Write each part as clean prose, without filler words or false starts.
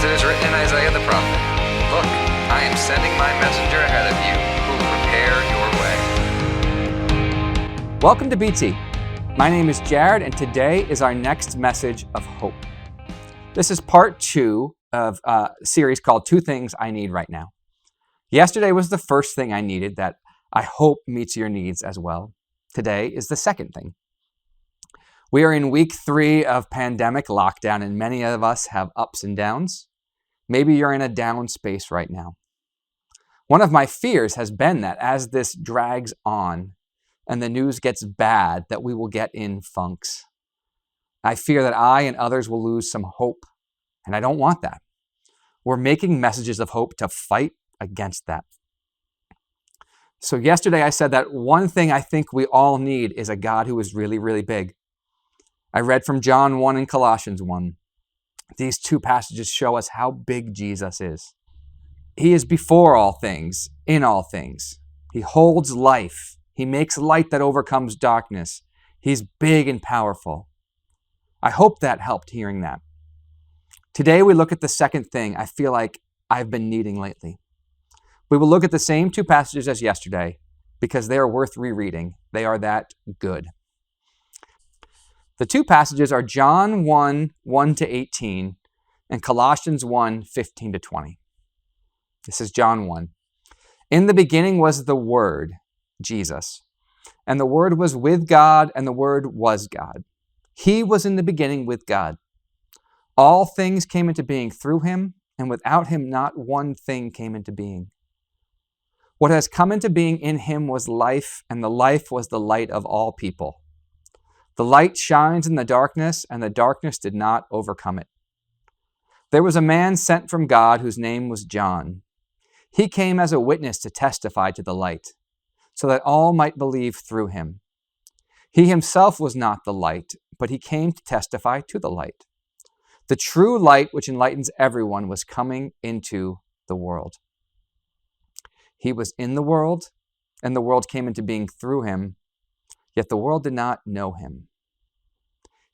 As it is written in Isaiah the prophet, "Look, I am sending my messenger ahead of you who will prepare your way." Welcome to BT. My name is Jared, and today is our next message of hope. This is part 2 of a series called Two Things I Need Right Now. Yesterday was the first thing I needed that I hope meets your needs as well. Today is the second thing. We are in week 3 of pandemic lockdown, and many of us have ups and downs. Maybe you're in a down space right now. One of my fears has been that as this drags on and the news gets bad, that we will get in funks. I fear that I and others will lose some hope, and I don't want that. We're making messages of hope to fight against that. So yesterday I said that one thing I think we all need is a God who is really, really big. I read from John 1 and Colossians 1. These two passages show us how big Jesus is. He is before all things, in all things. He holds life. He makes light that overcomes darkness. He's big and powerful. I hope that helped hearing that. Today we look at the second thing I feel like I've been needing lately. We will look at the same two passages as yesterday because they are worth rereading. They are that good. The two passages are John 1, 1-18 and Colossians 1, 15-20. This is John 1. In the beginning was the Word, Jesus, and the Word was with God, and the Word was God. He was in the beginning with God. All things came into being through him, and without him not one thing came into being. What has come into being in him was life, and the life was the light of all people. The light shines in the darkness, and the darkness did not overcome it. There was a man sent from God whose name was John. He came as a witness to testify to the light, so that all might believe through him. He himself was not the light, but he came to testify to the light. The true light which enlightens everyone was coming into the world. He was in the world, and the world came into being through him, yet the world did not know him.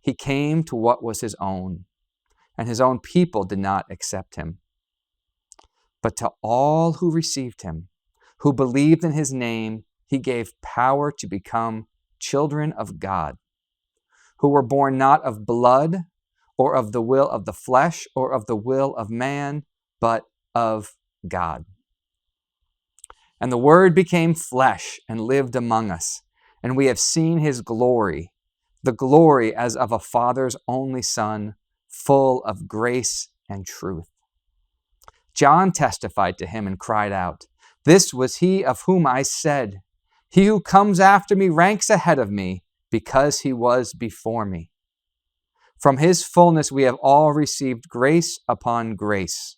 He came to what was his own, and his own people did not accept him. But to all who received him, who believed in his name, he gave power to become children of God, who were born not of blood, or of the will of the flesh, or of the will of man, but of God. And the Word became flesh and lived among us, and we have seen his glory, the glory as of a Father's only Son, full of grace and truth. John testified to him and cried out, "This was he of whom I said, 'He who comes after me ranks ahead of me, because he was before me.' From his fullness we have all received grace upon grace.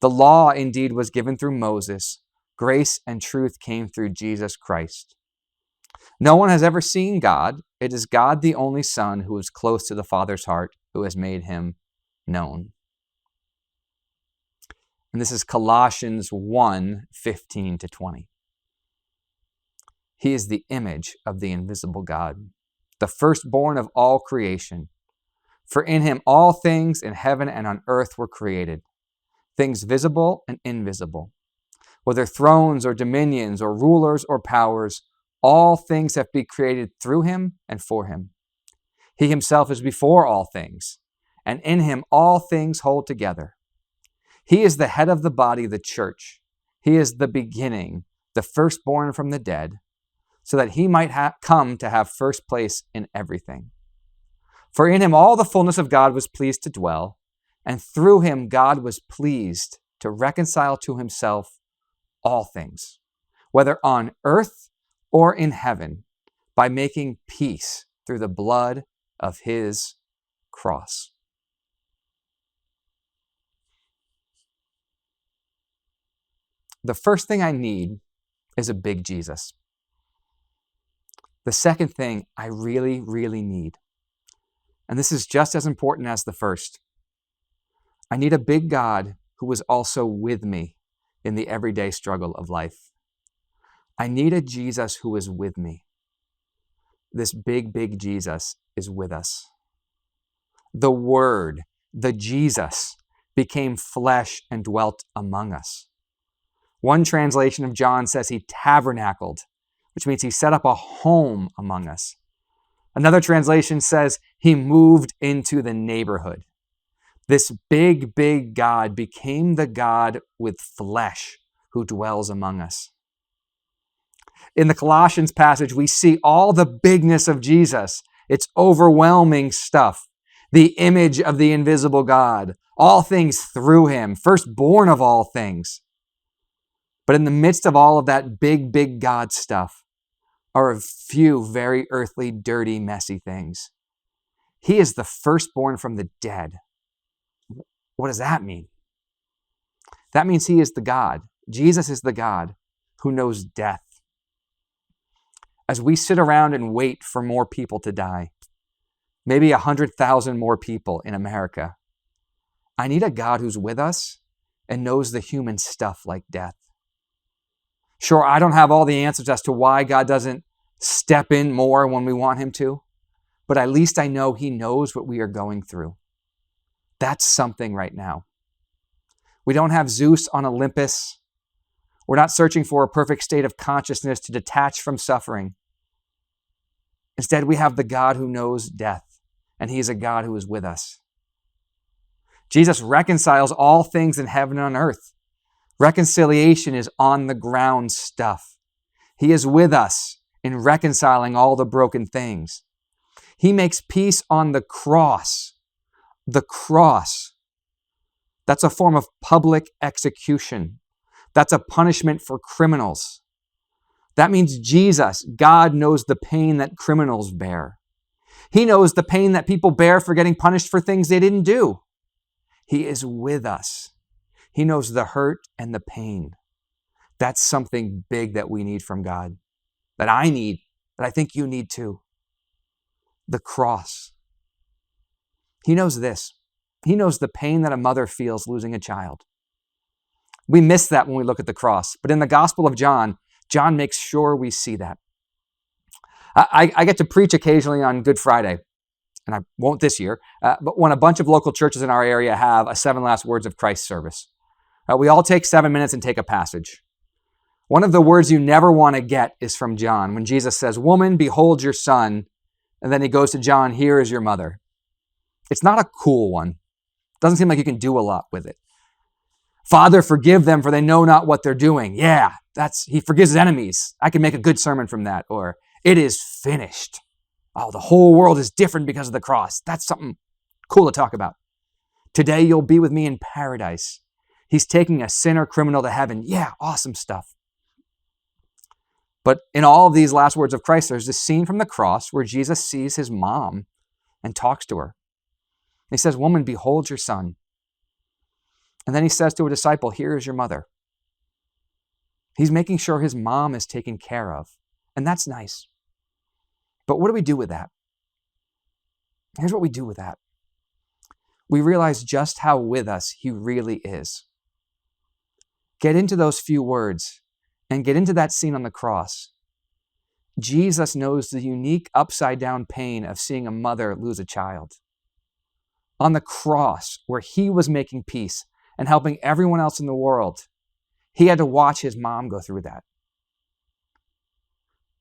The law indeed was given through Moses. Grace and truth came through Jesus Christ. No one has ever seen God. It is God, the only Son, who is close to the Father's heart, who has made him known." And this is Colossians 1, 15-20. He is the image of the invisible God, the firstborn of all creation. For in him all things in heaven and on earth were created, things visible and invisible. Whether thrones or dominions or rulers or powers, all things have been created through him and for him. He himself is before all things, and in him all things hold together. He is the head of the body, the church. He is the beginning, the firstborn from the dead, so that he might come to have first place in everything. For in him all the fullness of God was pleased to dwell, and through him God was pleased to reconcile to himself all things, whether on earth or in heaven, by making peace through the blood of his cross. The first thing I need is a big Jesus. The second thing I really, really need, and this is just as important as the first, I need a big God who is also with me in the everyday struggle of life. I need a Jesus who is with me. This big, big Jesus is with us. The Word, the Jesus, became flesh and dwelt among us. One translation of John says he tabernacled, which means he set up a home among us. Another translation says he moved into the neighborhood. This big, big God became the God with flesh who dwells among us. In the Colossians passage, we see all the bigness of Jesus. It's overwhelming stuff. The image of the invisible God, all things through him, firstborn of all things. But in the midst of all of that big, big God stuff are a few very earthly, dirty, messy things. He is the firstborn from the dead. What does that mean? That means he is the God. Jesus is the God who knows death. As we sit around and wait for more people to die, maybe 100,000 more people in America, I need a God who's with us and knows the human stuff like death. Sure, I don't have all the answers as to why God doesn't step in more when we want him to, but at least I know he knows what we are going through. That's something right now. We don't have Zeus on Olympus. We're not searching for a perfect state of consciousness to detach from suffering. Instead, we have the God who knows death, and he is a God who is with us. Jesus reconciles all things in heaven and on earth. Reconciliation is on the ground stuff. He is with us in reconciling all the broken things. He makes peace on the cross. The cross. That's a form of public execution. That's a punishment for criminals. That means Jesus, God, knows the pain that criminals bear. He knows the pain that people bear for getting punished for things they didn't do. He is with us. He knows the hurt and the pain. That's something big that we need from God, that I need, that I think you need too. The cross. He knows this. He knows the pain that a mother feels losing a child. We miss that when we look at the cross. But in the Gospel of John, John makes sure we see that. I get to preach occasionally on Good Friday, and I won't this year, but when a bunch of local churches in our area have a 7 Last Words of Christ service. We all take 7 minutes and take a passage. One of the words you never want to get is from John, when Jesus says, "Woman, behold your son," and then he goes to John, "Here is your mother." It's not a cool one. Doesn't seem like you can do a lot with it. "Father, forgive them, for they know not what they're doing." Yeah, he forgives his enemies. I can make a good sermon from that. Or, "It is finished." Oh, the whole world is different because of the cross. That's something cool to talk about. "Today you'll be with me in paradise." He's taking a sinner criminal to heaven. Yeah, awesome stuff. But in all of these last words of Christ, there's this scene from the cross where Jesus sees his mom and talks to her. He says, "Woman, behold your son." And then he says to a disciple, "Here is your mother." He's making sure his mom is taken care of. And that's nice. But what do we do with that? Here's what we do with that. We realize just how with us he really is. Get into those few words and get into that scene on the cross. Jesus knows the unique upside-down pain of seeing a mother lose a child. On the cross, where he was making peace and helping everyone else in the world, he had to watch his mom go through that.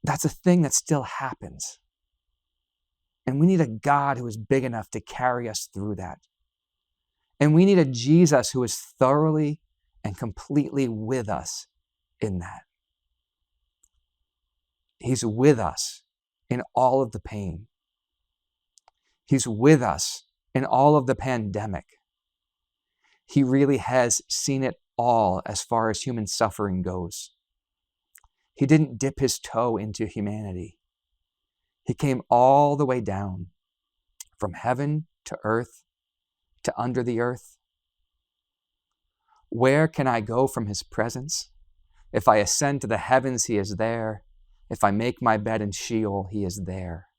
That's a thing that still happens. And we need a God who is big enough to carry us through that. And we need a Jesus who is thoroughly and completely with us in that. He's with us in all of the pain. He's with us in all of the pandemic. He really has seen it all as far as human suffering goes. He didn't dip his toe into humanity. He came all the way down from heaven to earth to under the earth. Where can I go from his presence? If I ascend to the heavens, he is there. If I make my bed in Sheol, he is there.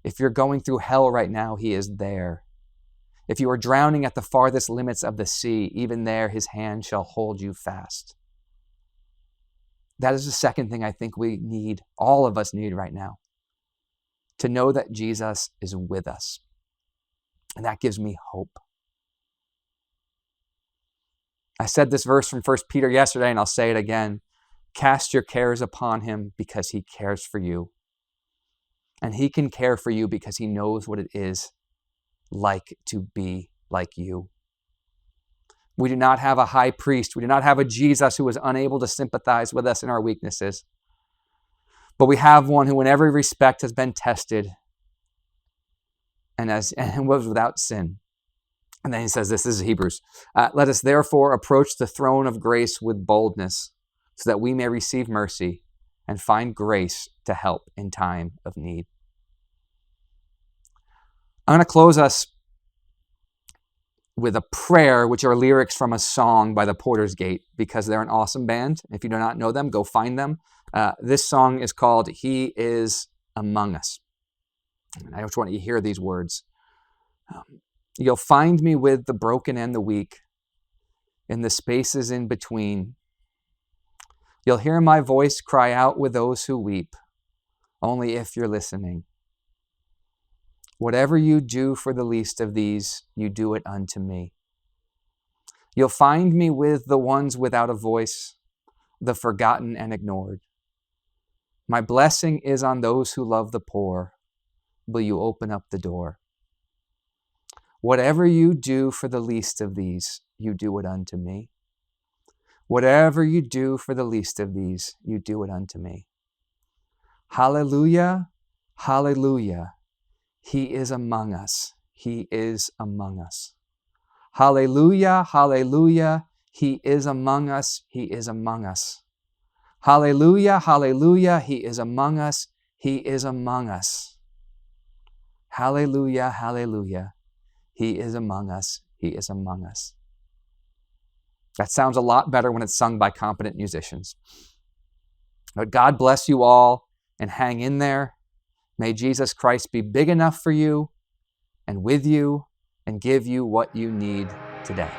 If you're going through hell right now, he is there. If you are drowning at the farthest limits of the sea, even there his hand shall hold you fast. That is the second thing I think we need, all of us need right now, to know that Jesus is with us. And that gives me hope. I said this verse from 1 Peter yesterday, and I'll say it again. Cast your cares upon him because he cares for you. And he can care for you because he knows what it is like to be like you. We do not have a high priest. We do not have a Jesus who is unable to sympathize with us in our weaknesses. But we have one who in every respect has been tested and was without sin. And then he says this is Hebrews. Let us therefore approach the throne of grace with boldness so that we may receive mercy and find grace to help in time of need. I'm going to close us with a prayer, which are lyrics from a song by the Porter's Gate, because they're an awesome band. If you do not know them, go find them. This song is called He Is Among Us. And I just want you to hear these words. You'll find me with the broken and the weak in the spaces in between. You'll hear my voice cry out with those who weep, only if you're listening. Whatever you do for the least of these, you do it unto me. You'll find me with the ones without a voice, the forgotten and ignored. My blessing is on those who love the poor. Will you open up the door? Whatever you do for the least of these, you do it unto me. Whatever you do for the least of these, you do it unto me. Hallelujah, hallelujah. He is among us. He is among us. Hallelujah, hallelujah. He is among us. He is among us. Hallelujah, hallelujah. He is among us. He is among us. Hallelujah, hallelujah. He is among us. He is among us. That sounds a lot better when it's sung by competent musicians. But God bless you all and hang in there. May Jesus Christ be big enough for you and with you and give you what you need today.